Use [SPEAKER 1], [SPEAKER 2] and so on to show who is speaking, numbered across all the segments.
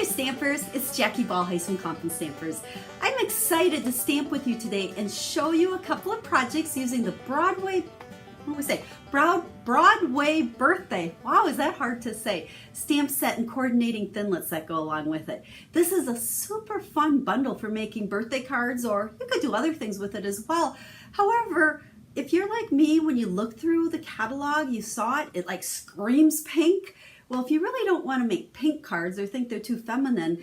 [SPEAKER 1] there Stampers, it's Jackie Bolhuis from Klompen Stampers. I'm excited to stamp with you today and show you a couple of projects using the Broadway Birthday, wow, is that hard to say, stamp set and coordinating thinlits that go along with it. This is a super fun bundle for making birthday cards, or you could do other things with it as well. However, if you're like me, when you look through the catalog, you saw it like screams pink. Well, if you really don't want to make pink cards or think they're too feminine,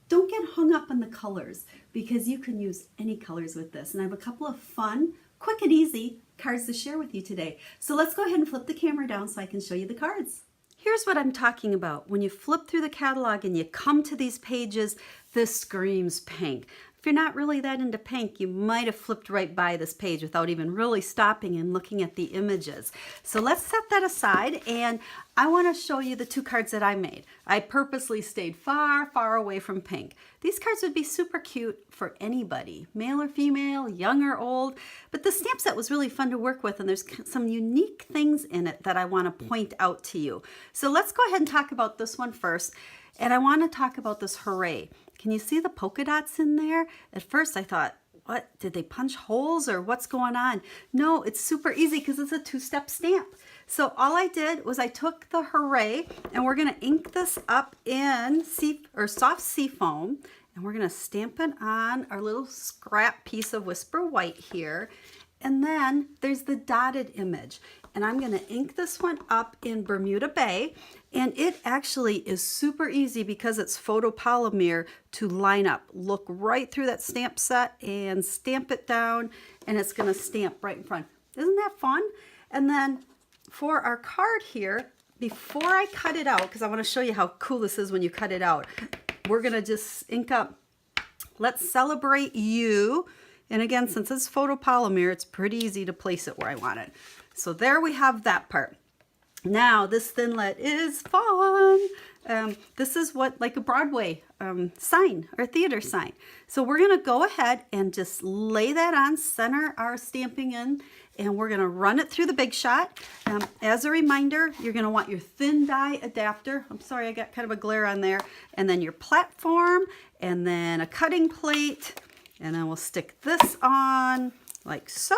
[SPEAKER 1] don't get hung up on the colors, because you can use any colors with this. And I have a couple of fun, quick and easy cards to share with you today. So let's go ahead and flip the camera down so I can show you the cards. Here's what I'm talking about. When you flip through the catalog and you come to these pages, this screams pink. If you're not really that into pink, you might have flipped right by this page without even really stopping and looking at the images. So let's set that aside, and I want to show you the two cards that I made. I purposely stayed far, far away from pink. These cards would be super cute for anybody, male or female, young or old, but the stamp set was really fun to work with, and there's some unique things in it that I want to point out to you. So let's go ahead and talk about this one first, and I want to talk about this hooray. Can you see the polka dots in there? At first I thought, what, did they punch holes or what's going on? No, it's super easy because it's a two-step stamp. So all I did was I took the hooray, and we're going to ink this up in soft seafoam, and we're going to stamp it on our little scrap piece of Whisper White here. And then there's the dotted image, and I'm going to ink this one up in Bermuda Bay, and it actually is super easy because it's photopolymer to line up. Look right through that stamp set and stamp it down, and it's going to stamp right in front. Isn't that fun? And then for our card here, before I cut it out, because I want to show you how cool this is when you cut it out, we're going to just ink up, "Let's Celebrate You." And again, since it's photopolymer, it's pretty easy to place it where I want it. So there we have that part. Now this thinlet is fun. This is what, like a Broadway sign or theater sign. So we're gonna go ahead and just lay that on, center our stamping in, and we're gonna run it through the Big Shot. As a reminder, you're gonna want your thin die adapter. I'm sorry, I got kind of a glare on there. And then your platform, and then a cutting plate. And then we'll stick this on like so,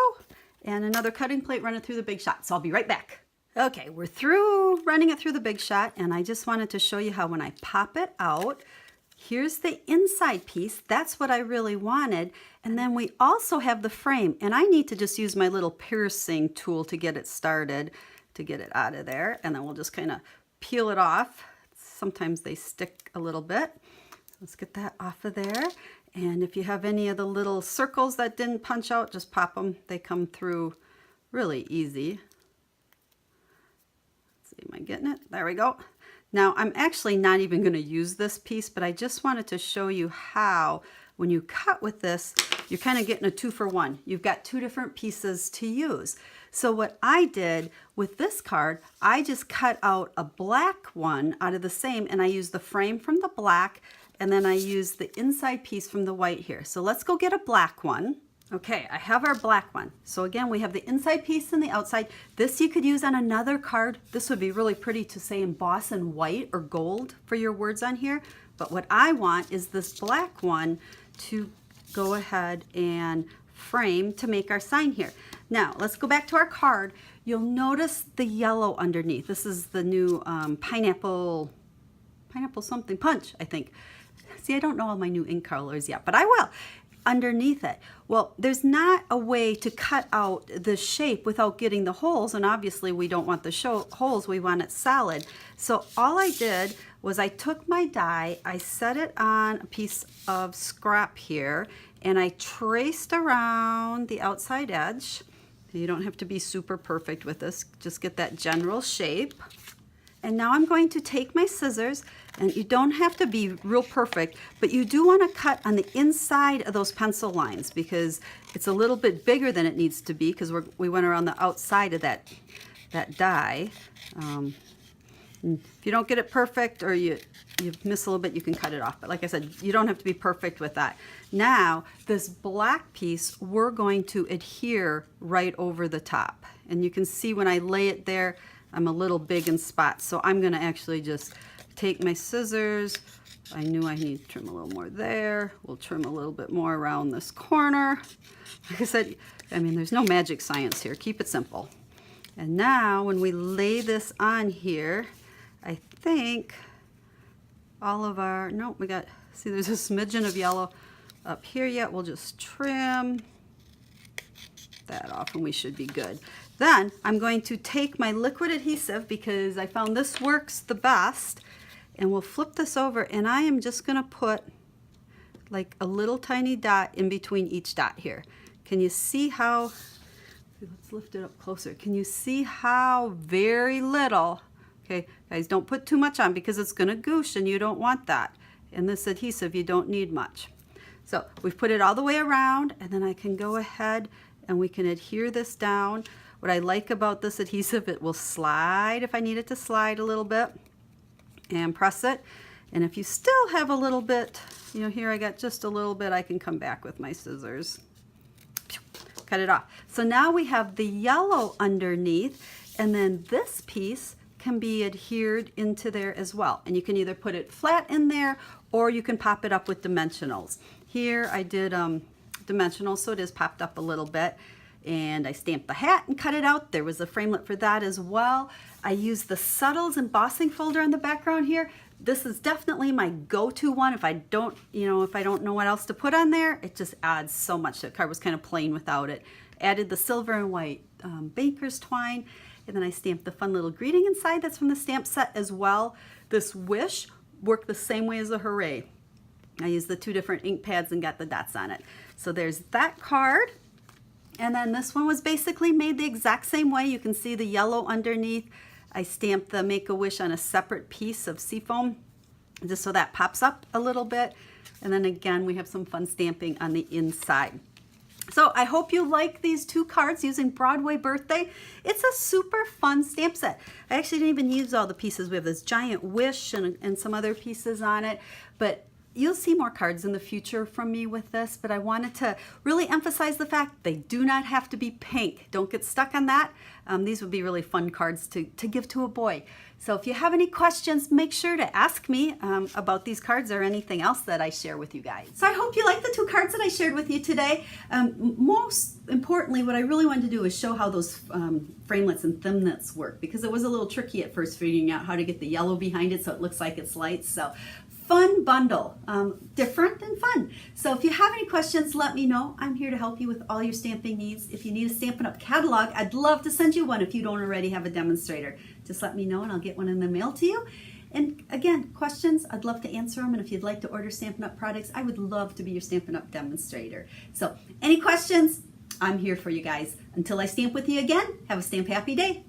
[SPEAKER 1] and another cutting plate, run it through the Big Shot. So I'll be right back. Okay, we're through running it through the Big Shot, and I just wanted to show you how when I pop it out, here's the inside piece. That's what I really wanted. And then we also have the frame, and I need to just use my little piercing tool to get it started, to get it out of there. And then we'll just kind of peel it off. Sometimes they stick a little bit. Let's get that off of there. And if you have any of the little circles that didn't punch out, just pop them. They come through really easy. Let's see, am I getting it? There we go. Now, I'm actually not even going to use this piece, but I just wanted to show you how, when you cut with this, you're kind of getting a 2-for-1. You've got two different pieces to use. So what I did with this card, I just cut out a black one out of the same, and I used the frame from the black, and then I use the inside piece from the white here. So let's go get a black one. Okay, I have our black one. So again, we have the inside piece and the outside. This you could use on another card. This would be really pretty to say emboss in white or gold for your words on here. But what I want is this black one to go ahead and frame to make our sign here. Now, let's go back to our card. You'll notice the yellow underneath. This is the new pineapple something punch, I think. See, I don't know all my new ink colors yet, but I will. Underneath it. Well, there's not a way to cut out the shape without getting the holes, and obviously we don't want the holes, we want it solid. So all I did was I took my die, I set it on a piece of scrap here, and I traced around the outside edge. You don't have to be super perfect with this, just get that general shape. And now I'm going to take my scissors, and you don't have to be real perfect, but you do want to cut on the inside of those pencil lines because it's a little bit bigger than it needs to be because we went around the outside of that die. If you don't get it perfect or you miss a little bit, you can cut it off. But like I said, you don't have to be perfect with that. Now, this black piece, we're going to adhere right over the top. And you can see when I lay it there, I'm a little big in spots. So I'm going to actually just take my scissors, I knew I need to trim a little more there. We'll trim a little bit more around this corner. Like I said, I mean, there's no magic science here. Keep it simple. And now when we lay this on here, I think all of our, no, we got, see there's a smidgen of yellow up here yet. We'll just trim that off and we should be good. Then I'm going to take my liquid adhesive because I found this works the best, and we'll flip this over, and I am just gonna put like a little tiny dot in between each dot here. Can you see how, let's lift it up closer. Can you see how very little, okay, guys, don't put too much on because it's gonna goosh and you don't want that. And this adhesive, you don't need much. So we've put it all the way around, and then I can go ahead and we can adhere this down. What I like about this adhesive, it will slide if I need it to slide a little bit, and press it. And if you still have a little bit, you know, here I got just a little bit, I can come back with my scissors. Cut it off. So now we have the yellow underneath, and then this piece can be adhered into there as well. And you can either put it flat in there or you can pop it up with dimensionals. Here I did dimensionals, so it is popped up a little bit. And I stamped the hat and cut it out. There was a framelit for that as well. I used the Subtles embossing folder on the background here. This is definitely my go-to one if I don't, you know, if I don't know what else to put on there. It just adds so much. The card was kind of plain without it. Added the silver and white baker's twine, and then I stamped the fun little greeting inside. That's from the stamp set as well. This wish worked the same way as the hooray. I used the two different ink pads and got the dots on it. So there's that card. And then this one was basically made the exact same way. You can see the yellow underneath. I stamped the Make-A-Wish on a separate piece of seafoam, just so that pops up a little bit. And then again, we have some fun stamping on the inside. So I hope you like these two cards using Broadway Birthday. It's a super fun stamp set. I actually didn't even use all the pieces. We have this giant wish and some other pieces on it, but you'll see more cards in the future from me with this, but I wanted to really emphasize the fact they do not have to be pink. Don't get stuck on that. These would be really fun cards to give to a boy. So if you have any questions, make sure to ask me about these cards or anything else that I share with you guys. So I hope you like the two cards that I shared with you today. Most importantly, what I really wanted to do is show how those framelits and thimblets work, because it was a little tricky at first figuring out how to get the yellow behind it so it looks like it's lights. So fun bundle, different and fun. So if you have any questions, let me know. I'm here to help you with all your stamping needs. If you need a Stampin' Up catalog, I'd love to send you one if you don't already have a demonstrator. Just let me know and I'll get one in the mail to you. And again, questions, I'd love to answer them. And if you'd like to order Stampin' Up products, I would love to be your Stampin' Up demonstrator. So any questions, I'm here for you guys. Until I stamp with you again, have a stamp happy day.